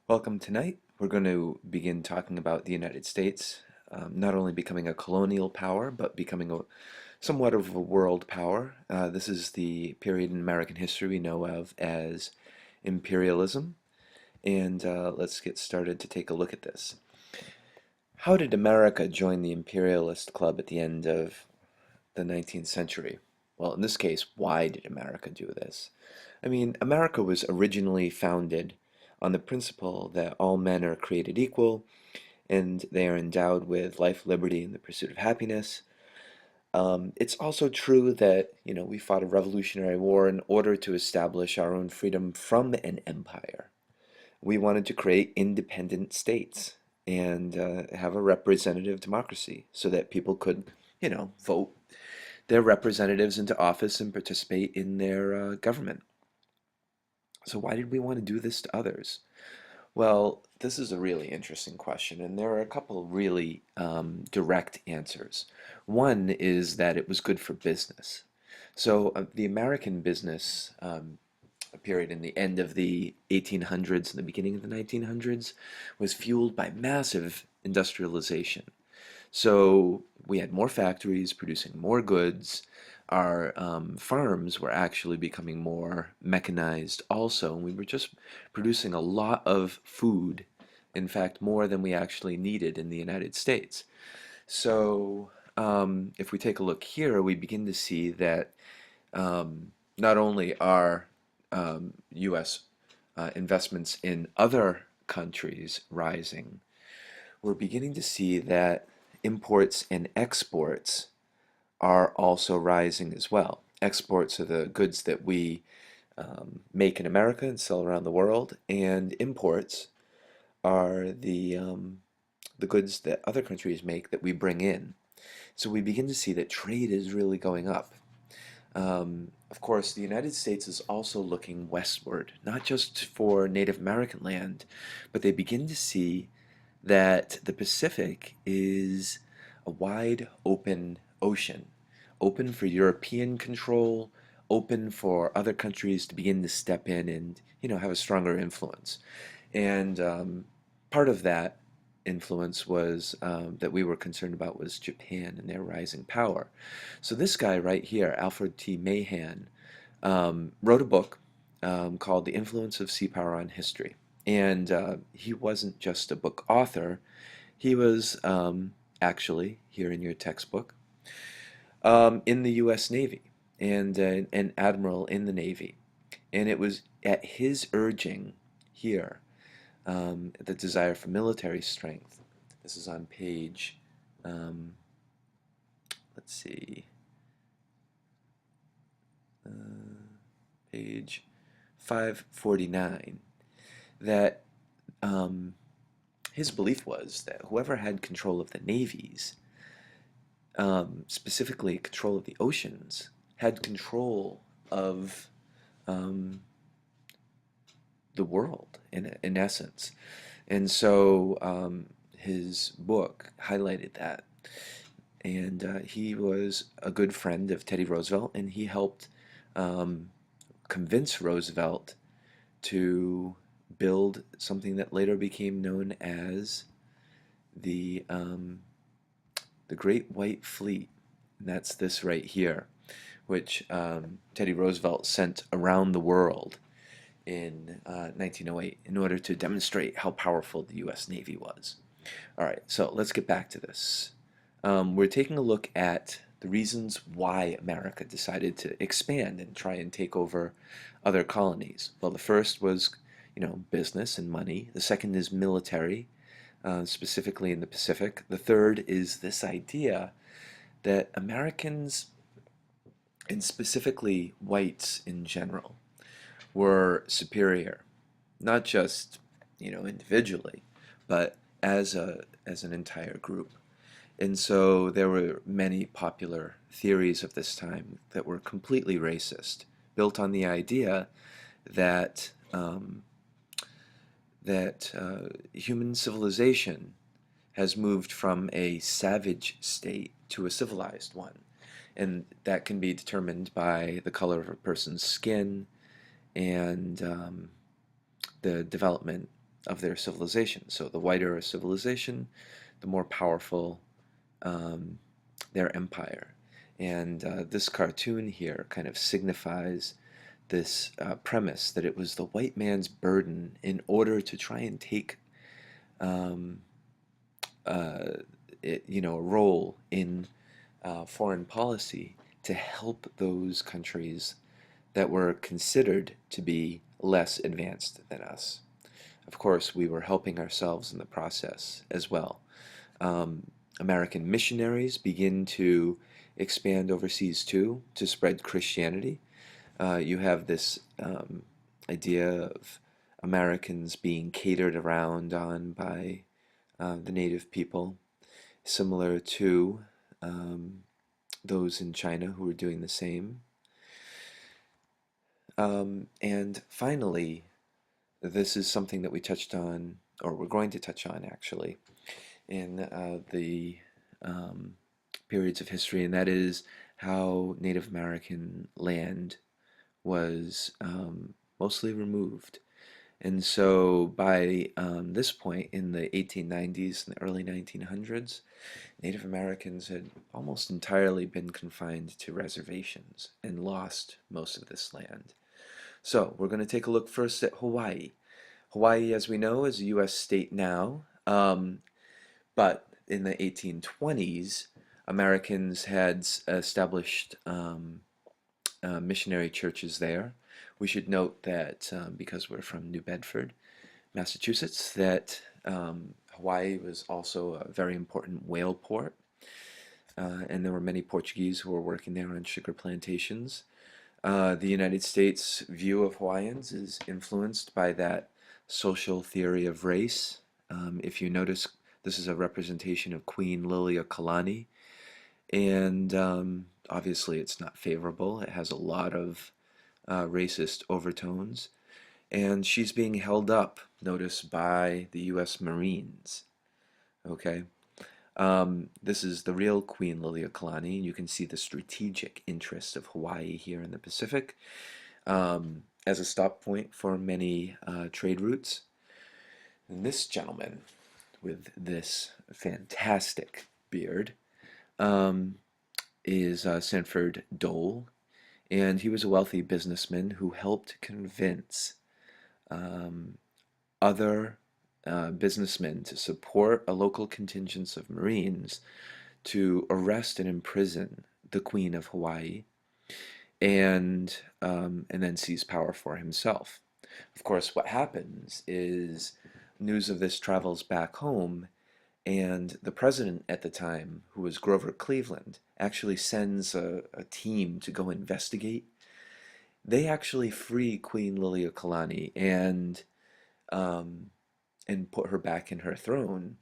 Welcome tonight. We're going to begin talking about the United States, not only becoming a colonial power, but becoming somewhat of a world power. This is the period in American history we know of as imperialism, and let's get started to take a look at this. How did America join the imperialist club at the end of the 19th century? Well, in this case, why did America do this? I mean, America was originally founded on the principle that all men are created equal and they are endowed with life, liberty, and the pursuit of happiness. It's also true that, we fought a revolutionary war in order to establish our own freedom from an empire. We wanted to create independent states and have a representative democracy so that people could, vote their representatives into office and participate in their government. So why did we want to do this to others? Well, this is a really interesting question, and there are a couple of really direct answers. One is that it was good for business. So the American business period in the end of the 1800s and the beginning of the 1900s was fueled by massive industrialization. So we had more factories producing more goods. Our farms were actually becoming more mechanized also, and we were just producing a lot of food, in fact, more than we actually needed in the United States. So if we take a look here, we begin to see that not only are U.S. Investments in other countries rising, we're beginning to see that imports and exports are also rising as well. Exports are the goods that we make in America and sell around the world, and imports are the goods that other countries make that we bring in. So we begin to see that trade is really going up. Of course, the United States is also looking westward, not just for Native American land, but they begin to see that the Pacific is a wide open ocean, open for European control, open for other countries to begin to step in and, have a stronger influence. And part of that influence was that we were concerned about was Japan and their rising power. So this guy right here, Alfred T. Mahan, wrote a book called The Influence of Sea Power on History. And he wasn't just a book author, he was actually, here in your textbook, in the U.S. Navy and an admiral in the Navy. And it was at his urging here, the desire for military strength. This is on page, um, let's see, uh, page 549, that um, his belief was that whoever had control of the navies, specifically control of the oceans, had control of um, the world in essence. And so his book highlighted that. And he was a good friend of Teddy Roosevelt, and he helped um, convince Roosevelt to build something that later became known as the um, the Great White Fleet. And that's this right here, which Teddy Roosevelt sent around the world in 1908 in order to demonstrate how powerful the U.S. Navy was. All right, so let's get back to this. We're taking a look at the reasons why America decided to expand and try and take over other colonies. Well, the first was, business and money. The second is military, specifically in the Pacific. The third is this idea that Americans, and specifically whites in general, were superior, not just, individually, but as an entire group. And so there were many popular theories of this time that were completely racist, built on the idea that human civilization has moved from a savage state to a civilized one, and that can be determined by the color of a person's skin and the development of their civilization. So the whiter a civilization, the more powerful um, their empire. And this cartoon here kind of signifies this premise that it was the white man's burden in order to try and take um, uh, a role in foreign policy to help those countries that were considered to be less advanced than us. Of course, we were helping ourselves in the process as well. Um, American missionaries begin to expand overseas too to spread Christianity. You have this idea of Americans being catered around on by the native people, similar to um, those in China who were doing the same. And finally, this is something that we touched on, or we're going to touch on actually, in the um, periods of history, and that is how Native American land was mostly removed. And so by this point in the 1890s and the early 1900s, Native Americans had almost entirely been confined to reservations and lost most of this land. So we're going to take a look first at Hawaii. Hawaii, as we know, is a U.S. state now, but in the 1820s, Americans had established missionary churches there. We should note that because we're from New Bedford, Massachusetts, that Hawaii was also a very important whale port, and there were many Portuguese who were working there on sugar plantations. The United States view of Hawaiians is influenced by that social theory of race. If you notice, this is a representation of Queen Liliuokalani, and obviously it's not favorable. It has a lot of racist overtones, and she's being held up, notice, by the U.S. Marines. Okay, this is the real Queen Liliuokalani, and you can see the strategic interest of Hawaii here in the Pacific as a stop point for many trade routes. And this gentleman with this fantastic beard um, is Sanford Dole, and he was a wealthy businessman who helped convince um, other businessmen to support a local contingent of Marines to arrest and imprison the Queen of Hawaii and then seize power for himself. Of course, what happens is news of this travels back home, and the president at the time, who was Grover Cleveland, actually sends a team to go investigate. They actually free Queen Liliuokalani um, and put her back in her throne.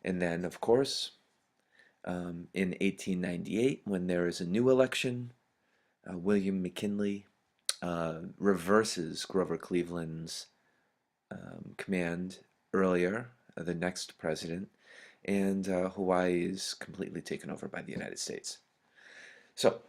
And then, of course, in 1898, when there is a new election, William McKinley reverses Grover Cleveland's command earlier, the next president, and Hawaii is completely taken over by the United States. So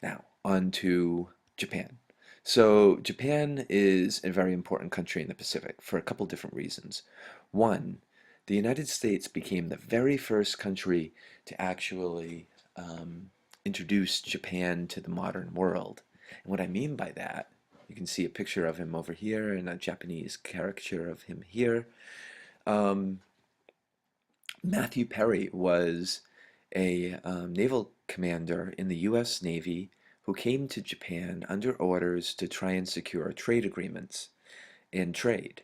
now on to Japan. So Japan is a very important country in the Pacific for a couple different reasons. One, the United States became the very first country to actually introduce Japan to the modern world. And what I mean by that, you can see a picture of him over here and a Japanese caricature of him here. Um, Matthew Perry was a naval commander in the U.S. Navy who came to Japan under orders to try and secure trade agreements and trade.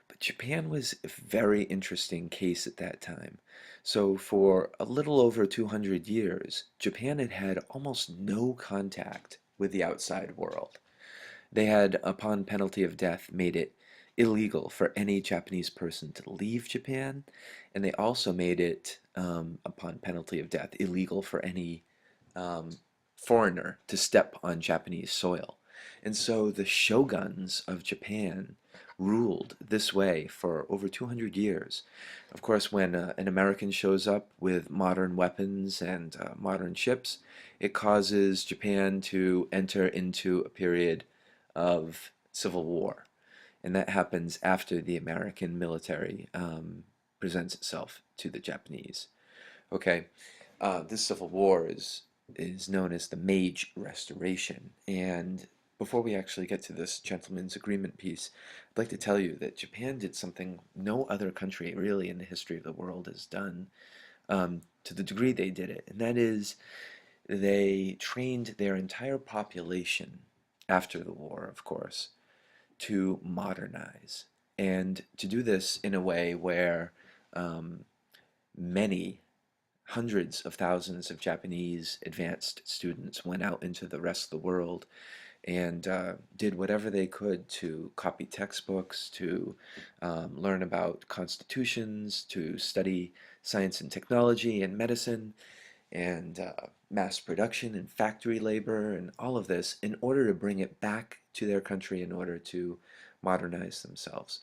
But Japan was a very interesting case at that time. So for a little over 200 years, Japan had had almost no contact with the outside world. They had, upon penalty of death, made it illegal for any Japanese person to leave Japan, and they also made it, upon penalty of death, illegal for any um, foreigner to step on Japanese soil. And so the shoguns of Japan ruled this way for over 200 years. Of course, when an American shows up with modern weapons and modern ships, it causes Japan to enter into a period of civil war. and that happens after the American military presents itself to the Japanese. Okay, this civil war is known as the Mage Restoration, and before we actually get to this gentleman's agreement piece, I'd like to tell you that Japan did something no other country really in the history of the world has done, to the degree they did it, and that is they trained their entire population after the war, of course, to modernize, and to do this in a way where um, many hundreds of thousands of Japanese advanced students went out into the rest of the world and did whatever they could to copy textbooks, to learn about constitutions, to study science and technology and medicine and mass production and factory labor and all of this in order to bring it back to their country in order to modernize themselves.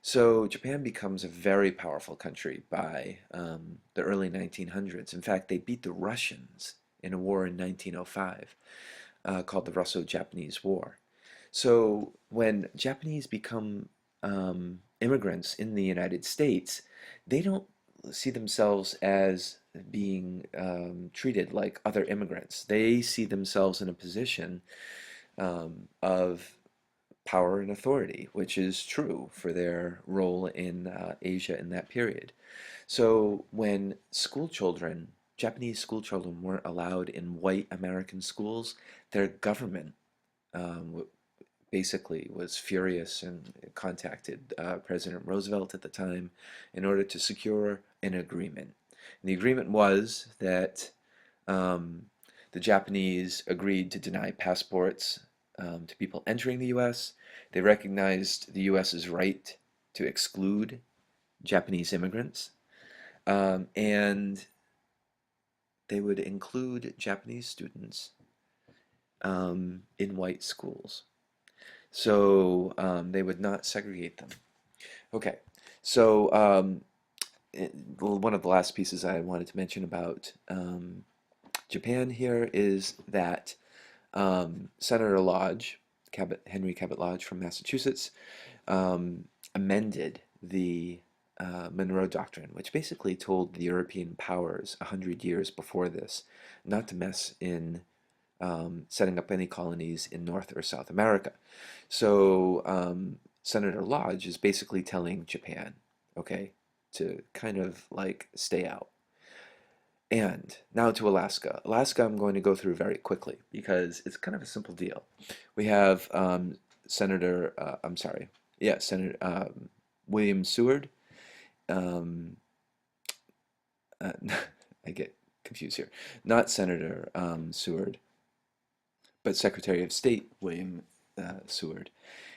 So Japan becomes a very powerful country by the early 1900s. In fact, they beat the Russians in a war in 1905 called the Russo-Japanese War. So when Japanese become immigrants in the United States, they don't see themselves as being treated like other immigrants. They see themselves in a position of power and authority, which is true for their role in Asia in that period. So when school children, Japanese school children, weren't allowed in white American schools, their government basically was furious and contacted President Roosevelt at the time in order to secure an agreement. And the agreement was that um, the Japanese agreed to deny passports to people entering the U.S. They recognized the U.S.'s right to exclude Japanese immigrants, and they would include Japanese students in white schools. So they would not segregate them. Okay, so one of the last pieces I wanted to mention about Japan here is that Senator Lodge, Henry Cabot Lodge from Massachusetts, amended the Monroe Doctrine, which basically told the European powers 100 years before this not to mess in setting up any colonies in North or South America. So Senator Lodge is basically telling Japan, okay, to kind of like stay out. And now to Alaska. Alaska, I'm going to go through very quickly because it's kind of a simple deal. We have I'm sorry, yeah, Senator William Seward. Um, uh, I get confused here. Not Senator Seward, but Secretary of State William Seward,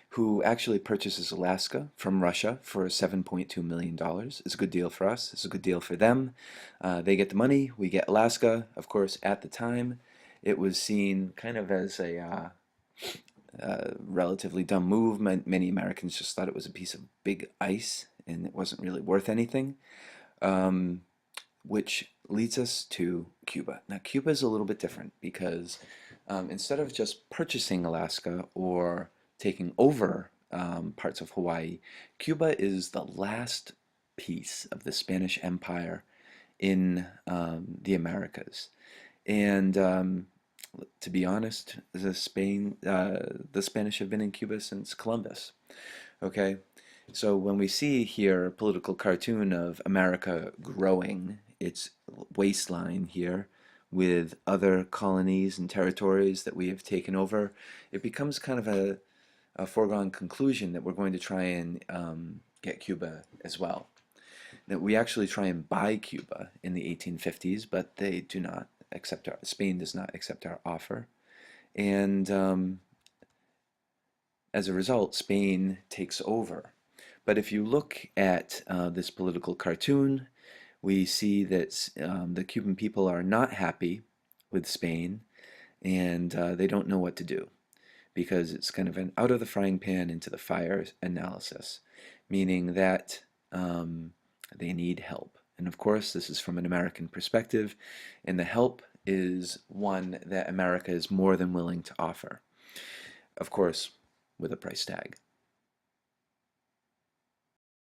who actually purchases Alaska from Russia for $7.2 million. It's a good deal for us. It's a good deal for them. They get the money. We get Alaska. Of course, at the time, it was seen kind of as a relatively dumb move. Many Americans just thought it was a piece of big ice and it wasn't really worth anything. Which leads us to Cuba. Now, Cuba is a little bit different because instead of just purchasing Alaska or taking over parts of Hawaii, Cuba is the last piece of the Spanish Empire in the Americas. And to be honest, the Spanish have been in Cuba since Columbus. Okay, so when we see here a political cartoon of America growing its waistline here with other colonies and territories that we have taken over, it becomes kind of a foregone conclusion that we're going to try and get Cuba as well. That we actually try and buy Cuba in the 1850s, but they do not accept Spain does not accept our offer. And as a result, Spain takes over. But if you look at this political cartoon, we see that the Cuban people are not happy with Spain, and they don't know what to do because it's kind of an out of the frying pan into the fire analysis, meaning that they need help. And of course, this is from an American perspective, and the help is one that America is more than willing to offer. Of course, with a price tag.